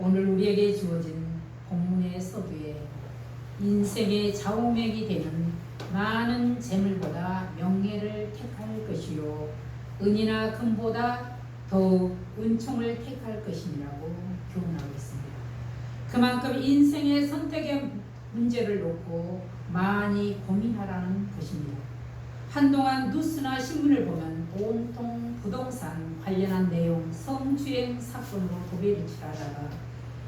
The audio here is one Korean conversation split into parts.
오늘 우리에게 주어진 본문의 서두에 인생의 좌우명이 되는 많은 재물보다 명예를 택할 것이요 은이나 금보다 더욱 은총을 택할 것이라고 교훈하고 있습니다. 그만큼 인생의 선택의 문제를 놓고 많이 고민하라는 것입니다. 한동안 뉴스나 신문을 보면 온통 부동산 관련한 내용, 성추행 사건으로 도배를 칠하다가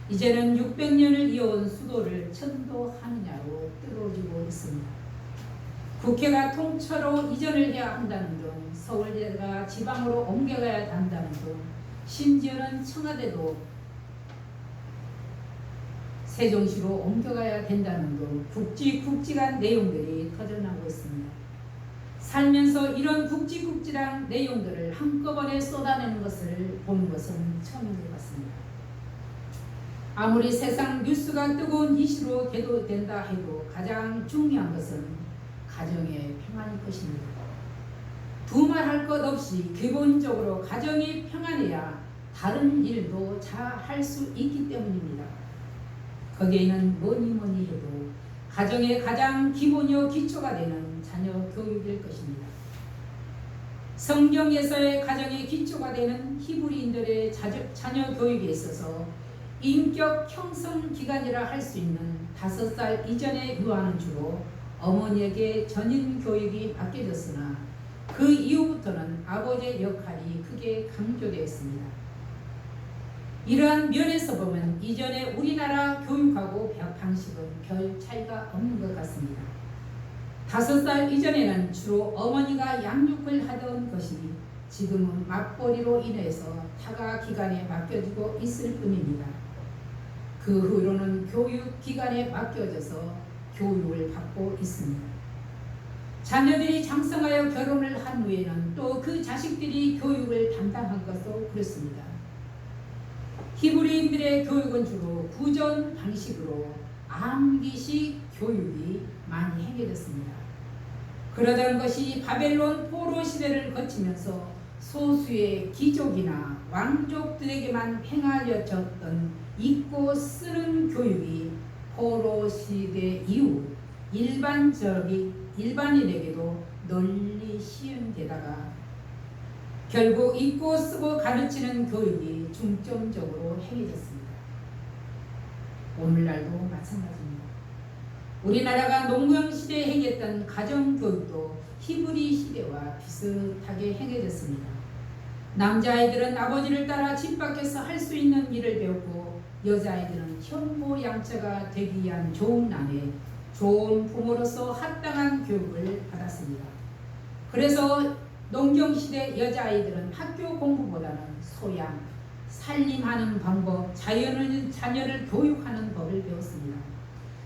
이제는 600년을 이어온 수도를 천도하느냐로 뜨거워지고 있습니다. 국회가 통째로 이전을 해야 한다는 등 서울대가 지방으로 옮겨가야 한다는 등 심지어는 청와대도 세종시로 옮겨가야 된다는 등 굵직굵직한 내용들이 터져나오고 있습니다. 살면서 이런 굵직굵직한 내용들을 한꺼번에 쏟아내는 것을 보는 것은 처음인 것 같습니다. 아무리 세상 뉴스가 뜨거운 이슈로 대두된다 해도 가장 중요한 것은 가정의 평안일 것입니다. 두말할 것 없이 기본적으로 가정이 평안해야 다른 일도 잘 할 수 있기 때문입니다. 거기에는 뭐니 해도 가정의 가장 기본이요 기초가 되는 자녀 교육일 것입니다. 성경에서의 가정의 기초가 되는 히브리인들의 자녀 교육에 있어서 인격 형성 기간이라 할 수 있는 5살 이전의 유아는 주로 어머니에게 전인 교육이 맡겨졌으나 그 이후부터는 아버지의 역할이 크게 강조되었습니다. 이러한 면에서 보면 이전의 우리나라 교육하고 방식은 별 차이가 없는 것 같습니다. 5살 이전에는 주로 어머니가 양육을 하던 것이 지금은 맞벌이로 인해서 타가 기관에 맡겨지고 있을 뿐입니다. 그 후로는 교육기관에 맡겨져서 교육을 받고 있습니다. 자녀들이 장성하여 결혼을 한 후에는 또 그 자식들이 교육을 담당한 것도 그렇습니다. 히브리인들의 교육은 주로 구전 방식으로 암기식 교육이 많이 행해졌습니다. 그러던 것이 바벨론 포로 시대를 거치면서 소수의 귀족이나 왕족들에게만 행하여졌던 읽고 쓰는 교육이 포로 시대 이후 일반인에게도 널리 시행되다가 결국 읽고 쓰고 가르치는 교육이 중점적으로 행해졌습니다. 오늘날도 마찬가지입니다. 우리나라가 농경시대에 행했던 가정교육도 히브리 시대와 비슷하게 행해졌습니다. 남자아이들은 아버지를 따라 집 밖에서 할 수 있는 일을 배웠고 여자아이들은 현모양처가 되기 위한 좋은 아내, 좋은 부모로서 합당한 교육을 받았습니다. 그래서 농경시대 여자아이들은 학교 공부보다는 소양, 살림하는 방법, 자녀를 교육하는 법을 배웠습니다.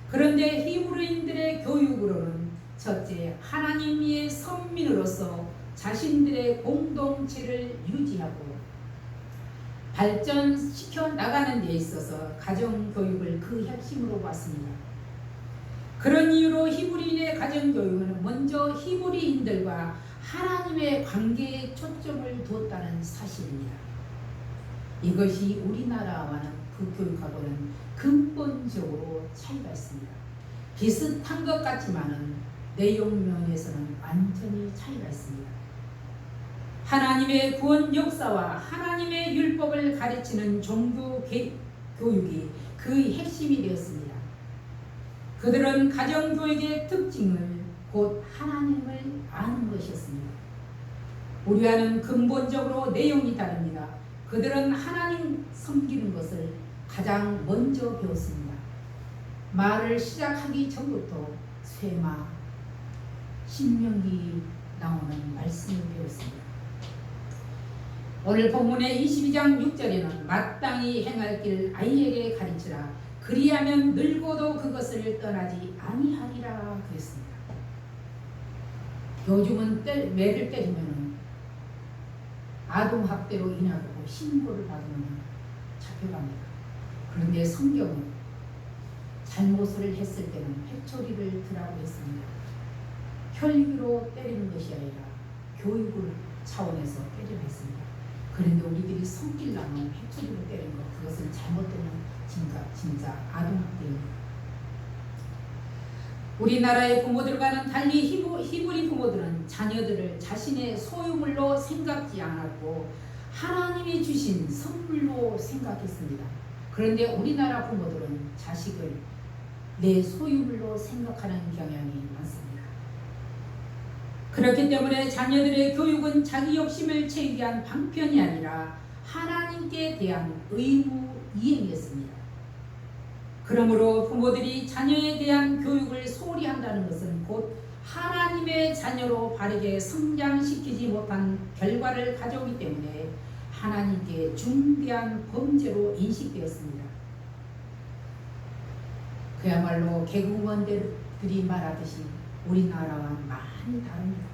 그런데 히브리인들의 교육으로는 첫째, 하나님의 선민으로서 자신들의 공동체를 유지하고 발전시켜 나가는 데 있어서 가정교육을 그 핵심으로 봤습니다. 그런 이유로 히브리인의 가정교육은 먼저 히브리인들과 하나님의 관계에 초점을 두었다는 사실입니다. 이것이 우리나라와는 그 교육하고는 근본적으로 차이가 있습니다. 비슷한 것 같지만은 내용면에서는 완전히 차이가 있습니다. 하나님의 구원 역사와 하나님의 율법을 가르치는 종교 교육이 그 핵심이 되었습니다. 그들은 가정교육의 특징을 곧 하나님을 아는 것이었습니다. 우리와는 근본적으로 내용이 다릅니다. 그들은 하나님 섬기는 것을 가장 먼저 배웠습니다. 말을 시작하기 전부터 쇠마, 신명기 나오는 말씀을 배웠습니다. 오늘 본문의 22장 6절에는 마땅히 행할 길 아이에게 가르치라. 그리하면 늙어도 그것을 떠나지 아니하리라 그랬습니다. 요즘은 매를 때리면 아동학대로 인하고 신고를 받으면 잡혀갑니다. 그런데 성경은 잘못을 했을 때는 회초리를 드라고 했습니다. 혈기로 때리는 것이 아니라 교육을 차원에서 때리려 했습니다. 그런데 우리들이 성질나면 회초리로 때리는 것, 그것은 잘못되는 진짜 아동학대입니다. 우리나라의 부모들과는 달리 히브리 부모들은 자녀들을 자신의 소유물로 생각지 않았고 하나님이 주신 선물로 생각했습니다. 그런데 우리나라 부모들은 자식을 내 소유물로 생각하는 경향이 많습니다. 그렇기 때문에 자녀들의 교육은 자기 욕심을 채우기 위한 방편이 아니라 하나님께 대한 의무 이행이었습니다. 그러므로 부모들이 자녀에 대한 교육을 소홀히 한다는 것은 곧 하나님의 자녀로 바르게 성장시키지 못한 결과를 가져오기 때문에 하나님께 중대한 범죄로 인식되었습니다. 그야말로 개그우먼들이 말하듯이 우리나라와 많이 다릅니다.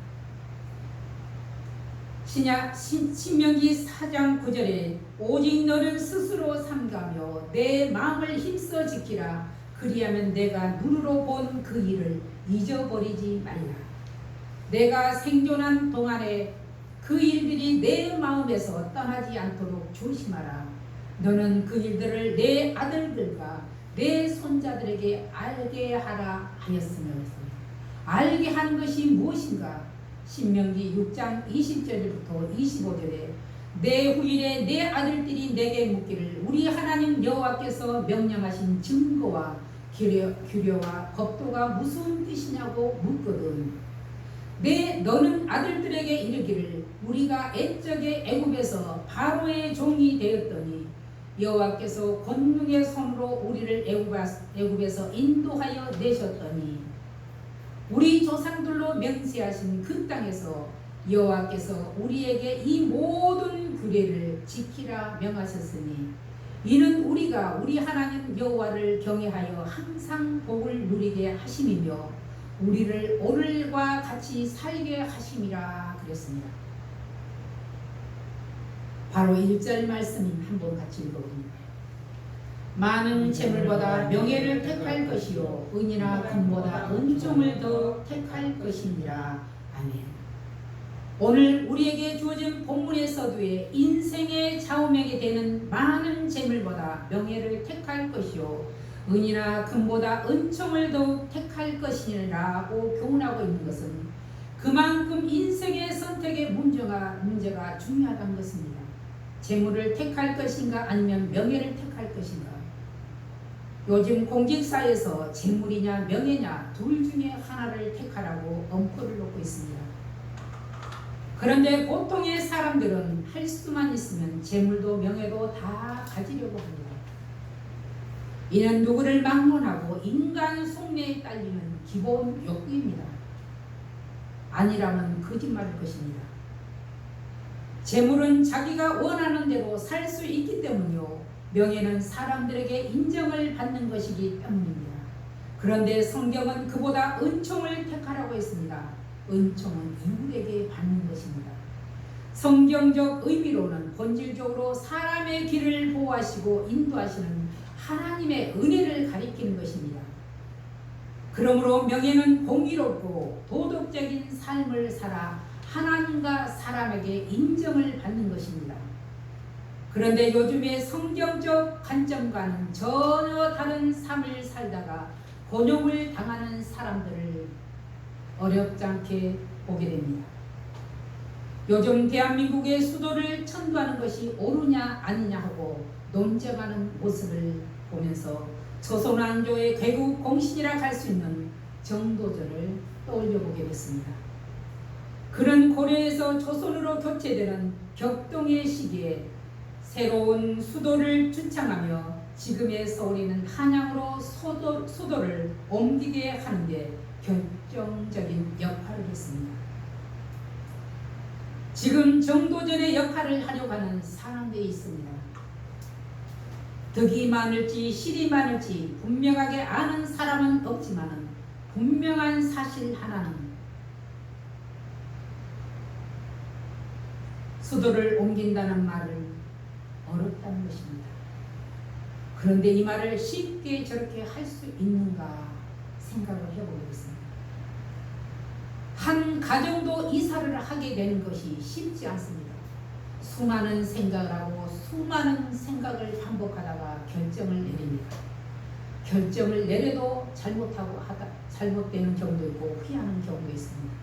신명기 4장 9절에 오직 너를 스스로 삼가며 내 마음을 힘써 지키라. 그리하면 내가 눈으로 본 그 일을 잊어버리지 말라. 내가 생존한 동안에 그 일들이 내 마음에서 떠나지 않도록 조심하라. 너는 그 일들을 내 아들들과 내 손자들에게 알게 하라 하였으며 알게 하는 것이 무엇인가? 신명기 6장 20절부터 25절에 내 후일에 내 아들들이 내게 묻기를 우리 하나님 여호와께서 명령하신 증거와 규례와 법도가 무슨 뜻이냐고 묻거든. 너는 아들들에게 이르기를 우리가 옛적에 애굽에서 바로의 종이 되었더니 여호와께서 권능의 손으로 우리를 애굽에서 인도하여 내셨더니 우리 조상들로 맹세하신 그 땅에서 여호와께서 우리에게 이 모든 규례를 지키라 명하셨으니 이는 우리가 우리 하나님 여호와를 경외하여 항상 복을 누리게 하심이며 우리를 오늘과 같이 살게 하심이라 그랬습니다. 바로 1절 말씀인 한번 같이 읽어봅니다. 많은 재물보다 명예를 택할 것이요 은이나 금보다 은총을 더 택할 것이니라. 아멘. 오늘 우리에게 주어진 본문의 서두에 인생의 좌우명이 되는 많은 재물보다 명예를 택할 것이요 은이나 금보다 은총을 더욱 택할 것이라고 교훈하고 있는 것은 그만큼 인생의 선택의 문제가 중요하다는 것입니다. 재물을 택할 것인가 아니면 명예를 택할 것인가? 요즘 공직사에서 재물이냐 명예냐 둘 중에 하나를 택하라고 엄포를 놓고 있습니다. 그런데 보통의 사람들은 할 수만 있으면 재물도 명예도 다 가지려고 합니다. 이는 누구를 막론하고 인간 속내에 딸리는 기본 욕구입니다. 아니라면 거짓말일 것입니다. 재물은 자기가 원하는 대로 살 수 있기 때문이요 명예는 사람들에게 인정을 받는 것이기 때문입니다. 그런데 성경은 그보다 은총을 택하라고 했습니다. 은총은 이웃에게 받는 것입니다. 성경적 의미로는 본질적으로 사람의 길을 보호하시고 인도하시는 하나님의 은혜를 가리키는 것입니다. 그러므로 명예는 공의롭고 도덕적인 삶을 살아 하나님과 사람에게 인정을 받는 것입니다. 그런데 요즘의 성경적 관점과는 전혀 다른 삶을 살다가 곤욕을 당하는 사람들을 어렵지 않게 보게 됩니다. 요즘 대한민국의 수도를 천도하는 것이 옳으냐 아니냐 하고 논쟁하는 모습을 보면서 조선왕조의 개국 공신이라 할 수 있는 정도전을 떠올려보게 됐습니다. 그런 고려에서 조선으로 교체되는 격동의 시기에 새로운 수도를 주창하며 지금의 서울에는 한양으로 수도를 옮기게 하는데 결정적인 역할을 했습니다. 지금 정도전의 역할을 하려고 하는 사람들이 있습니다. 덕이 많을지 실이 많을지 분명하게 아는 사람은 없지만 분명한 사실 하나는 수도를 옮긴다는 말은 어렵다는 것입니다. 그런데 이 말을 쉽게 저렇게 할 수 있는가 생각을 해보겠습니다. 한 가정도 이사를 하게 되는 것이 쉽지 않습니다. 수많은 생각을 하고 수많은 생각을 반복하다가 결정을 내립니다. 결정을 내려도 잘못되는 경우도 있고 후회하는 경우도 있습니다.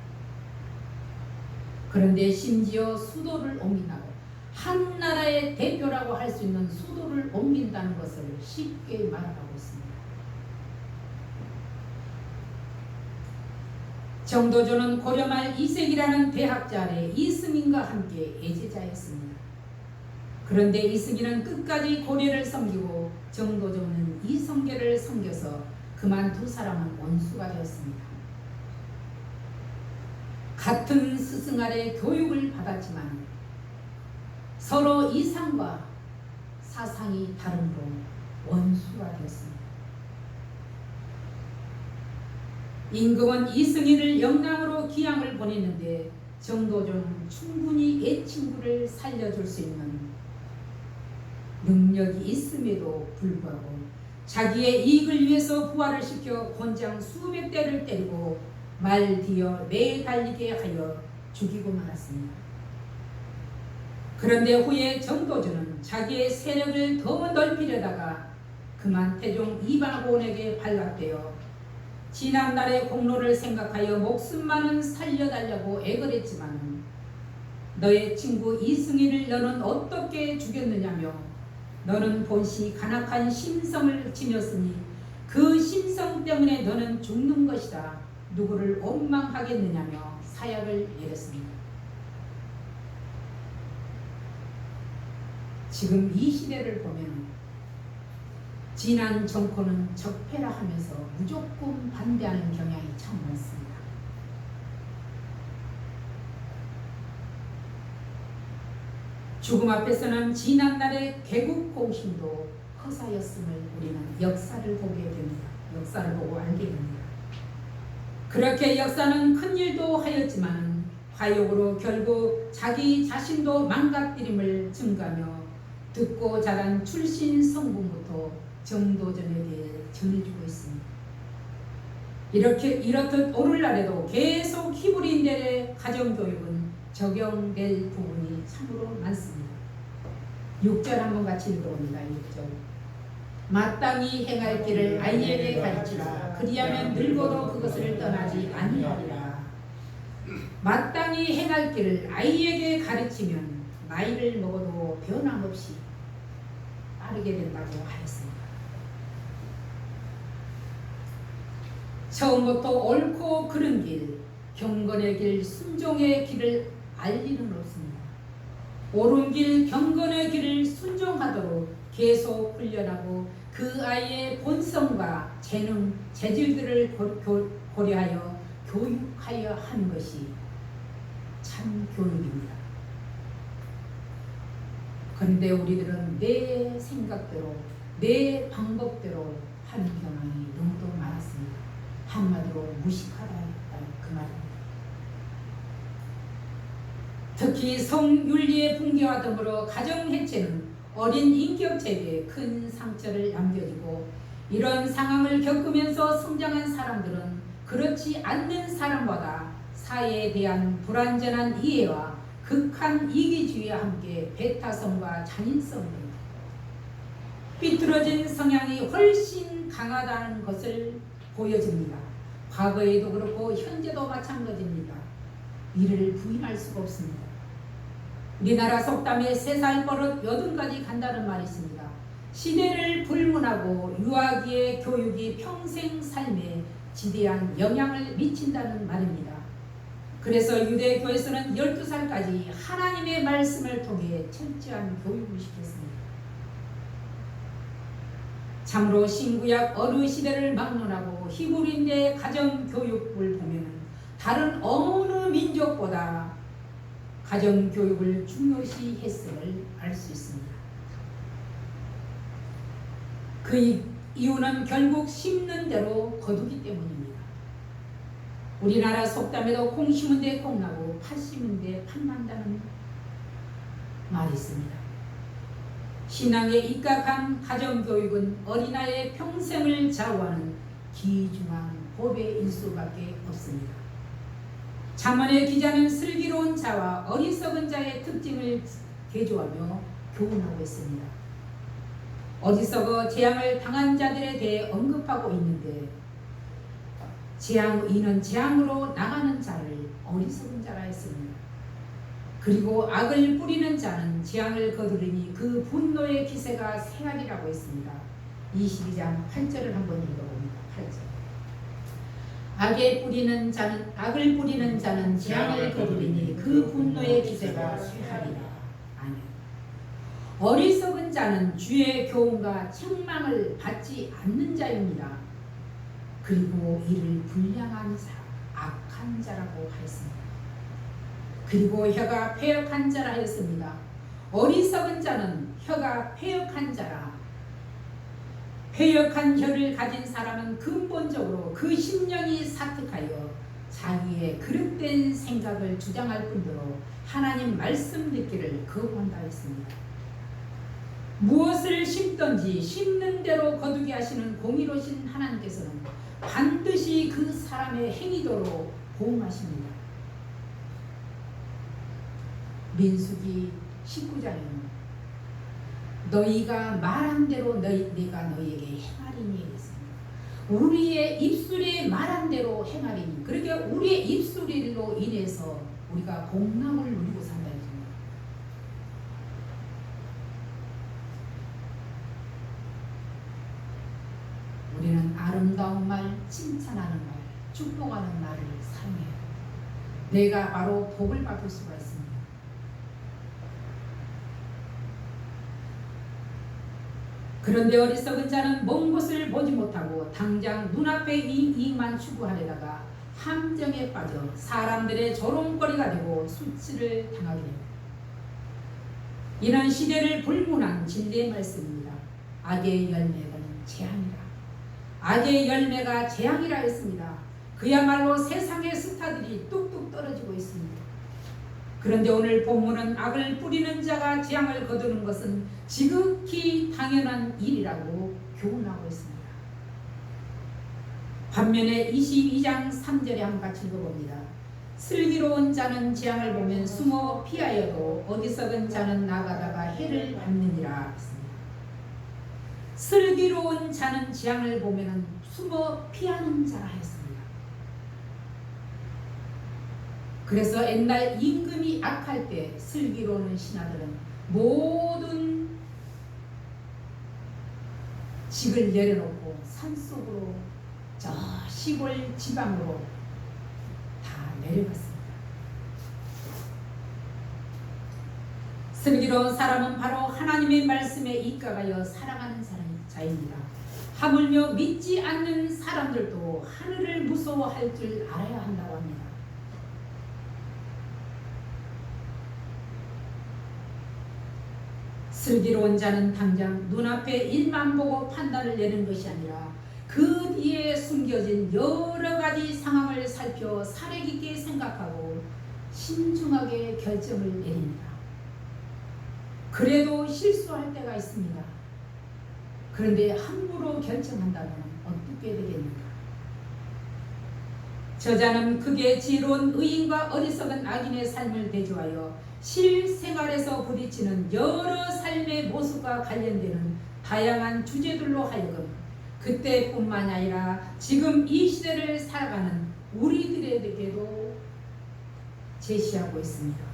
그런데 심지어 수도를 옮긴다고, 한 나라의 대표라고 할 수 있는 수도를 옮긴다는 것을 쉽게 말하고 있습니다. 정도전은 고려말 이색이라는 대학자 아래 이승인과 함께 애제자였습니다. 그런데 이승인은 끝까지 고려를 섬기고 정도전은 이성계를 섬겨서 그만 두 사람은 원수가 되었습니다. 같은 스승 아래 교육을 받았지만 서로 이상과 사상이 다름으로 원수가 되었습니다. 임금은 이승인을 영남으로 기양을 보냈는데 정도전은 충분히 애친구를 살려줄 수 있는 능력이 있음에도 불구하고 자기의 이익을 위해서 부활을 시켜 곤장 수백 대를 때리고 말 뒤어 매일 달리게 하여 죽이고 말았습니다. 그런데 후에 정도전은 자기의 세력을 더 넓히려다가 그만 태종 이방원에게 발각되어 지난날의 공로를 생각하여 목숨만은 살려달라고 애걸했지만 너의 친구 이승인을 너는 어떻게 죽였느냐며 너는 본시 간악한 심성을 지녔으니 그 심성 때문에 너는 죽는 것이다. 누구를 원망하겠느냐며 사약을 내렸습니다. 지금 이 시대를 보면 진한 정권은 적폐라 하면서 무조건 반대하는 경향이 참 많습니다. 죽음 앞에서는 지난날의 개국 공신도 허사였음을 우리는 역사를 보게 됩니다. 역사를 보고 알게 됩니다. 그렇게 역사는 큰 일도 하였지만 화욕으로 결국 자기 자신도 망가뜨림을 증가하며 듣고 자란 출신 성분부터 정도전에게 전해주고 있습니다. 이렇듯 오늘날에도 계속 히브리인들의 가정교육은 적용될 부분이 참으로 많습니다. 6절 한번 같이 읽어봅니다. 6절. 마땅히 행할 길을 아이에게 가르치라. 그리하면 늙어도 그것을 떠나지 아니하리라. 마땅히 행할 길을 아이에게 가르치면 나이를 먹어도 변함없이 따르게 된다고 하였습니다. 처음부터 옳고 그른 길, 경건의 길, 순종의 길을 알 리는 없습니다. 옳은 길, 경건의 길을 순종하도록 계속 훈련하고 그 아이의 본성과 재능, 재질들을 고려하여 교육하여 하는 것이 참 교육입니다. 그런데 우리들은 내 생각대로, 내 방법대로 하는 경향이 너무도 많았습니다. 한마디로 무식하다 그 말입니다. 특히 성윤리의 붕괴와 더불어 가정해체는 어린 인격체계에 큰 상처를 남겨주고 이런 상황을 겪으면서 성장한 사람들은 그렇지 않는 사람보다 사회에 대한 불완전한 이해와 극한 이기주의와 함께 배타성과 잔인성을 삐뚤어진 성향이 훨씬 강하다는 것을 보여줍니다. 과거에도 그렇고 현재도 마찬가지입니다. 이를 부인할 수가 없습니다. 우리나라 속담에 3살 버릇 80가지 간다는 말이 있습니다. 시대를 불문하고 유아기의 교육이 평생 삶에 지대한 영향을 미친다는 말입니다. 그래서 유대교에서는 12살까지 하나님의 말씀을 통해 철저한 교육을 시켰습니다. 참으로 신구약 어느 시대를 막론하고 히브리인의 가정교육을 보면 다른 어느 민족보다 가정교육을 중요시 했음을 알 수 있습니다. 그 이유는 결국 심는 대로 거두기 때문입니다. 우리나라 속담에도 콩 심은 데 콩 나고 팥 심은 데 팥 난다는 말이 있습니다. 신앙에 입각한 가정교육은 어린아이의 평생을 좌우하는 귀중한 법의 일수밖에 없습니다. 잠언의 기자는 슬기로운 자와 어리석은 자의 특징을 개조하며 교훈하고 있습니다. 어디서거 재앙을 당한 자들에 대해 언급하고 있는데 이는 재앙으로 나가는 자를 어리석은 자라 했습니다. 그리고 악을 뿌리는 자는 재앙을 거두리니 그 분노의 기세가 새하리라고 했습니다. 22장 8절을 한번 읽어봅니다. 8절. 악을 뿌리는 자는 재앙을 거두리니 그 분노의 기세가 쇠하리라. 아멘. 어리석은 자는 주의 교훈과 책망을 받지 않는 자입니다. 그리고 이를 불량한 자, 악한 자라고 하였습니다. 그리고 혀가 패역한 자라 하였습니다. 어리석은 자는 혀가 패역한 자라. 패역한 혀를 가진 사람은 근본적으로 그 심령이 사특하여 자기의 그릇된 생각을 주장할 뿐더러 하나님 말씀 듣기를 거부한다 했습니다. 무엇을 심든지 심는 대로 거두게 하시는 공의로우신 하나님께서는 반드시 그 사람의 행위도로 보응하십니다. 민수기 19장에는 너희가 말한 대로 내가 너희에게 행하리니 했습니다. 우리의 입술이 말한 대로 행하리니, 그러니까 우리의 입술로 인해서 우리가 복락을 누리고 산다 했습니다. 우리는 아름다운 말, 칭찬하는 말, 축복하는 말을 사용해요. 내가 바로 복을 받을 수가 있습니다. 그런데 어리석은 자는 먼 곳을 보지 못하고 당장 눈앞의 이익만 추구하려다가 함정에 빠져 사람들의 조롱거리가 되고 수치를 당하게 됩니다. 이는 시대를 불문한 진리의 말씀입니다. 악의 열매는 재앙이라. 악의 열매가 재앙이라 했습니다. 그야말로 세상의 스타들이 뚝뚝 떨어지고 있습니다. 그런데 오늘 본문은 악을 뿌리는 자가 재앙을 거두는 것은 지극히 당연한 일이라고 교훈하고 있습니다. 반면에 22장 3절에 한번 같이 읽어봅니다. 슬기로운 자는 재앙을 보면 숨어 피하여도 어리석은 자는 나가다가 해를 받느니라 했습니다. 슬기로운 자는 재앙을 보면 숨어 피하는 자라 했습니다. 그래서 옛날 임금이 악할 때 슬기로운 신하들은 모든 집을 내려놓고 산속으로 저 시골 지방으로 다 내려갔습니다. 슬기로운 사람은 바로 하나님의 말씀에 입각하여 살아가는 자입니다. 하물며 믿지 않는 사람들도 하늘을 무서워할 줄 알아야 한다고 합니다. 슬기로운 자는 당장 눈앞의 일만 보고 판단을 내는 것이 아니라 그 뒤에 숨겨진 여러 가지 상황을 살펴 사려 깊게 생각하고 신중하게 결정을 내립니다. 그래도 실수할 때가 있습니다. 그런데 함부로 결정한다면 어떻게 되겠는가? 저자는 크게 지혜로운 의인과 어리석은 악인의 삶을 대조하여 실생활에서 부딪히는 여러 삶의 모습과 관련되는 다양한 주제들로 하여금 그때뿐만이 아니라 지금 이 시대를 살아가는 우리들에게도 제시하고 있습니다.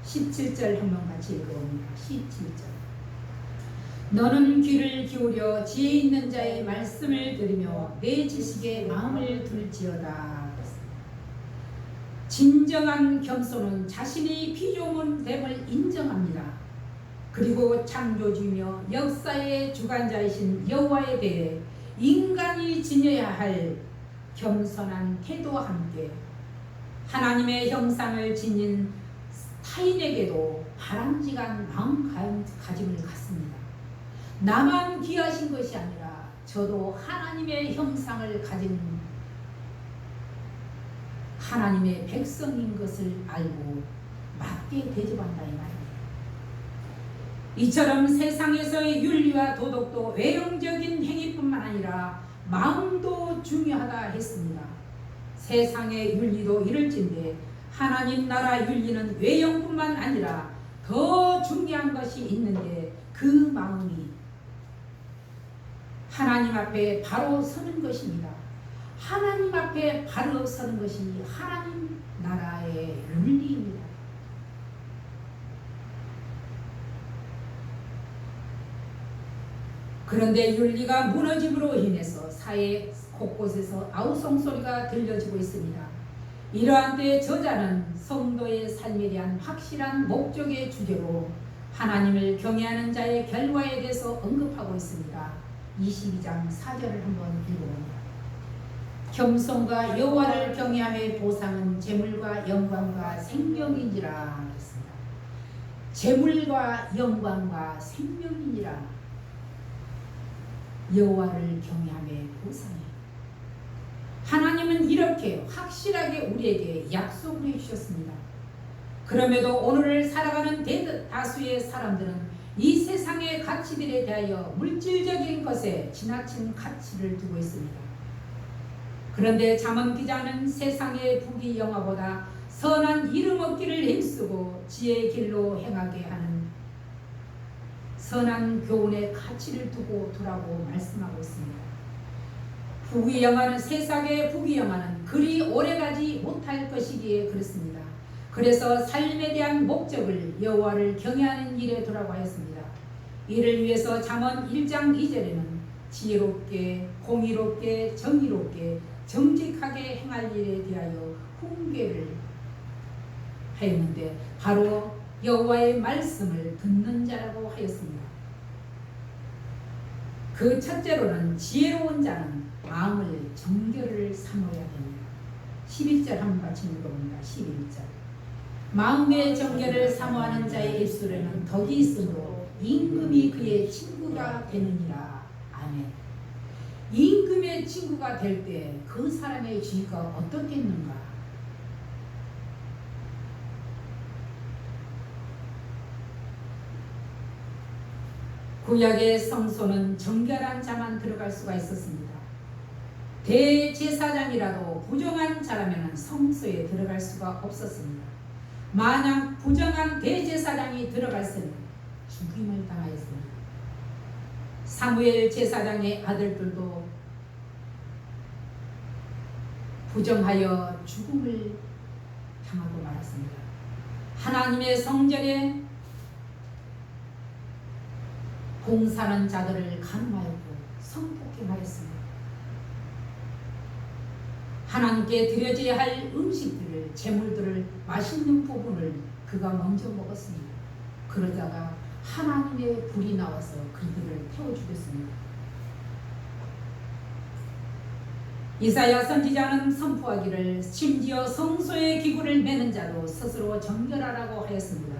17절 한번 같이 읽어봅니다. 17절. 너는 귀를 기울여 지혜 있는 자의 말씀을 들으며 내 지식에 마음을 둘지어다. 진정한 겸손은 자신이 피조물됨을 인정합니다. 그리고 창조주이며 역사의 주관자이신 여호와에 대해 인간이 지녀야 할 겸손한 태도와 함께 하나님의 형상을 지닌 타인에게도 바람직한 마음가짐을 갖습니다. 나만 귀하신 것이 아니라 저도 하나님의 형상을 가진 하나님의 백성인 것을 알고 맞게 대접한다 이 말입니다. 이처럼 세상에서의 윤리와 도덕도 외형적인 행위뿐만 아니라 마음도 중요하다 했습니다. 세상의 윤리도 이럴진데 하나님 나라 윤리는 외형뿐만 아니라 더 중요한 것이 있는데 그 마음이 하나님 앞에 바로 서는 것입니다. 하나님 앞에 바로 서는 것이 하나님 나라의 윤리입니다. 그런데 윤리가 무너짐으로 인해서 사회 곳곳에서 아우성 소리가 들려지고 있습니다. 이러한 때에 저자는 성도의 삶에 대한 확실한 목적의 주제로 하나님을 경외하는 자의 결과에 대해서 언급하고 있습니다. 22장 4절을 한번 읽어봅니다. 겸손과 여호와를 경외함의 보상은 재물과 영광과 생명이니라 했습니다. 재물과 영광과 생명이니라. 여호와를 경외함의 보상이. 하나님은 이렇게 확실하게 우리에게 약속을 해주셨습니다. 그럼에도 오늘을 살아가는 대다수의 사람들은 이 세상의 가치들에 대하여 물질적인 것에 지나친 가치를 두고 있습니다. 그런데 잠언 기자는 세상의 부귀 영화보다 선한 이름 얻기를 힘쓰고 지혜의 길로 행하게 하는 선한 교훈의 가치를 두고 두라고 말씀하고 있습니다. 부귀 영화는 세상의 부귀 영화는 그리 오래가지 못할 것이기에 그렇습니다. 그래서 삶에 대한 목적을 여호와를 경외하는 일에 두라고 하였습니다. 이를 위해서 잠언 1장 2절에는 지혜롭게 공의롭게 정의롭게 정직하게 행할 일에 대하여 훈계를 하였는데 바로 여호와의 말씀을 듣는 자라고 하였습니다. 그 첫째로는 지혜로운 자는 마음을 정결을 삼아야 됩니다. 11절 한번 같이 읽어봅니다. 11절 마음의 정결을 사모하는 자의 입술에는 덕이 있으므로 임금이 그의 친구가 되느니라. 아멘. 임금의 친구가 될 때 그 사람의 지위가 어떻겠는가? 구약의 성소는 정결한 자만 들어갈 수가 있었습니다. 대제사장이라도 부정한 자라면 성소에 들어갈 수가 없었습니다. 만약 부정한 대제사장이 들어갔으면 죽임을 당하였습니다. 사무엘 제사장의 아들들도 부정하여 죽음을 당하고 말았습니다. 하나님의 성전에 봉사하는 자들을 간음하였고 성폭행하였습니다. 하나님께 드려져야 할 음식들을 재물들을 맛있는 부분을 그가 먼저 먹었습니다. 그러다가 하나님의 불이 나와서 그들을 태워 죽였습니다. 이사야 선지자는 선포하기를 심지어 성소의 기구를 매는 자도 스스로 정결하라고 하였습니다.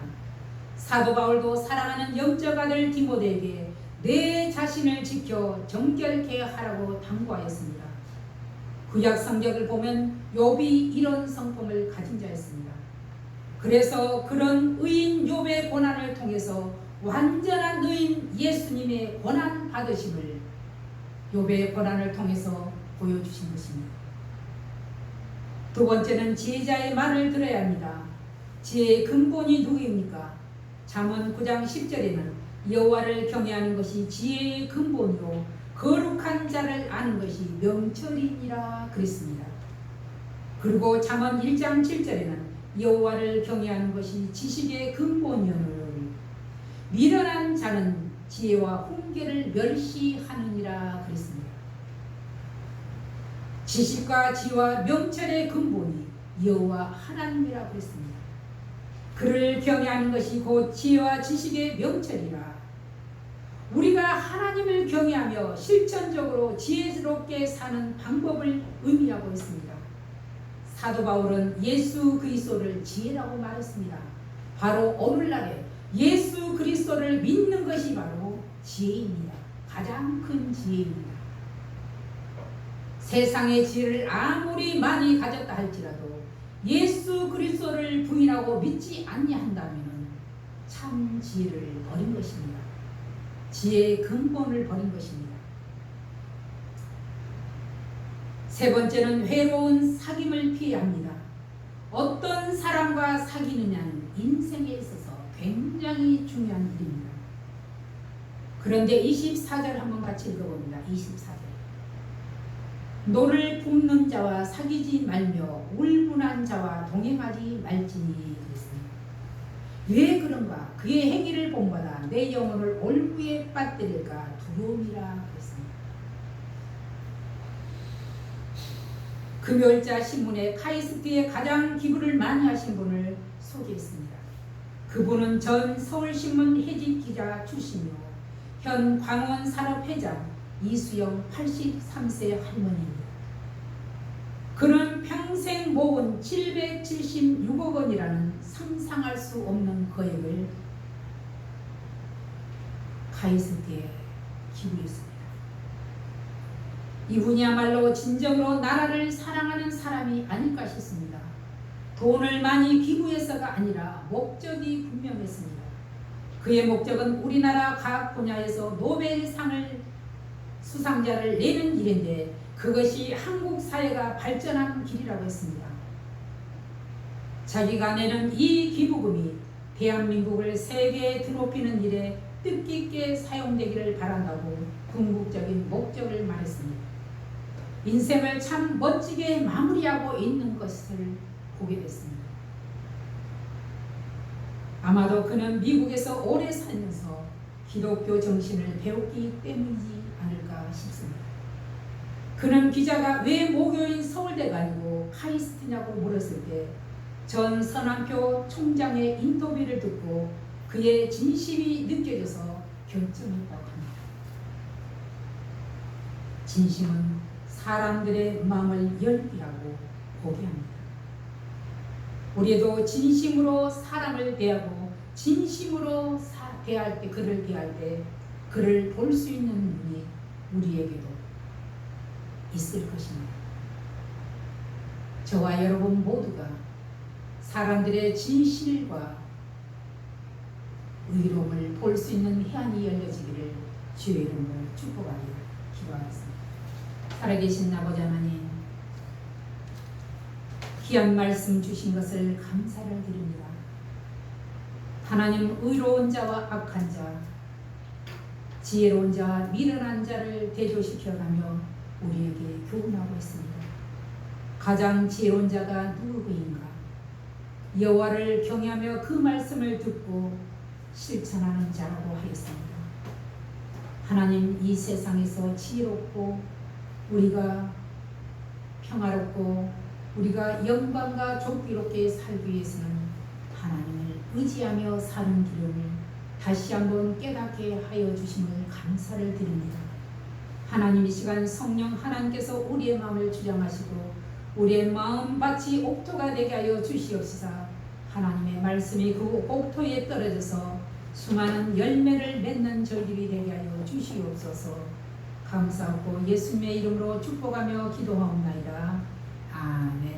사도 바울도 사랑하는 영적 아들 디모데에게 내 자신을 지켜 정결케 하라고 당부하였습니다. 구약 성경을 보면 욥이 이런 성품을 가진 자였습니다. 그래서 그런 의인 욥의 고난을 통해서 완전한 의인 예수님의 고난 받으심을 욥의 고난을 통해서 보여주신 것입니다. 두 번째는 지혜자의 말을 들어야 합니다. 지혜의 근본이 누구입니까? 잠언 9장 10절에는 여호와를 경외하는 것이 지혜의 근본이요 거룩한 자를 아는 것이 명철이니라 그랬습니다. 그리고 잠언 1장 7절에는 여호와를 경외하는 것이 지식의 근본이오늘 미련한 자는 지혜와 훈계를 멸시하느니라 그랬습니다. 지식과 지혜와 명철의 근본이 여호와 하나님이라 그랬습니다. 그를 경외하는 것이 곧 지혜와 지식의 명철이라. 우리가 하나님을 경외하며 실천적으로 지혜롭게 사는 방법을 의미하고 있습니다. 사도 바울은 예수 그리스도를 지혜라고 말했습니다. 바로 오늘날에 예수 그리스도를 믿는 것이 바로 지혜입니다. 가장 큰 지혜입니다. 세상의 지혜를 아무리 많이 가졌다 할지라도 예수 그리스도를 부인하고 믿지 아니한다면 참 지혜를 버린 것입니다. 지혜의 근본을 버린 것입니다. 세 번째는 회로운 사귐을 피해야 합니다. 어떤 사람과 사귀느냐는 인생에 있어서 굉장히 중요한 일입니다. 그런데 24절 한번 같이 읽어봅니다. 24절. 노를 굽는 자와 사귀지 말며 울분한 자와 동행하지 말지니 그랬습니다. 왜 그런가? 그의 행위를 본받아 내 영혼을 올무에 빠뜨릴까 두려움이라 그랬습니다. 금요일자 신문에 카이스트에 가장 기부를 많이 하신 분을 소개했습니다. 그분은 전 서울신문 해직기자 출신이요 현 광원산업회장 이수영 83세 할머니입니다. 그는 평생 모은 776억 원이라는 상상할 수 없는 거액을 카이스트에 기부했습니다. 이분이야말로 진정으로 나라를 사랑하는 사람이 아닐까 싶습니다. 돈을 많이 기부해서가 아니라 목적이 분명했습니다. 그의 목적은 우리나라 과학 분야에서 노벨상을 수상자를 내는 일인데 그것이 한국 사회가 발전하는 길이라고 했습니다. 자기가 내는 이 기부금이 대한민국을 세계에 드높이는 일에 뜻깊게 사용되기를 바란다고 궁극적인 목적을 말했습니다. 인생을 참 멋지게 마무리하고 있는 것을 보게 됐습니다. 아마도 그는 미국에서 오래 살면서 기독교 정신을 배웠기 때문이지 않을까 싶습니다. 그는 기자가 왜 모교인 서울대 가지고 카이스트냐고 물었을 때 전 선한표 총장의 인터뷰를 듣고 그의 진심이 느껴져서 결정했다고 합니다. 진심은 사람들의 마음을 열게 하고 보게 합니다. 우리도 진심으로 사람을 대하고 진심으로 대할 때 그를 대할 때 그를 볼 수 있는 눈이 우리에게도 있을 것입니다. 저와 여러분 모두가 사람들의 진실과 의로움을 볼 수 있는 해안이 열려지기를 주의 이름으로 축복하며 기도하겠습니다. 살아계신 아버지 하나님, 귀한 말씀 주신 것을 감사를 드립니다. 하나님, 의로운 자와 악한 자, 지혜로운 자와 미련한 자를 대조시켜가며 우리에게 교훈하고 있습니다. 가장 지혜로운 자가 누구인가? 여호와를 경외하며 그 말씀을 듣고 실천하는 자라고 하였습니다. 하나님, 이 세상에서 지혜롭고 우리가 평화롭고 우리가 영광과 존귀롭게 살기 위해서는 하나님을 의지하며 사는 길을 다시 한번 깨닫게 하여 주심을 감사를 드립니다. 하나님, 이 시간 성령 하나님께서 우리의 마음을 주장하시고 우리의 마음밭이 옥토가 되게 하여 주시옵시사 하나님의 말씀이 그 옥토에 떨어져서 수많은 열매를 맺는 저희들이 되게 하여 주시옵소서. 감사하고 예수님의 이름으로 축복하며 기도하옵나이다. 아멘.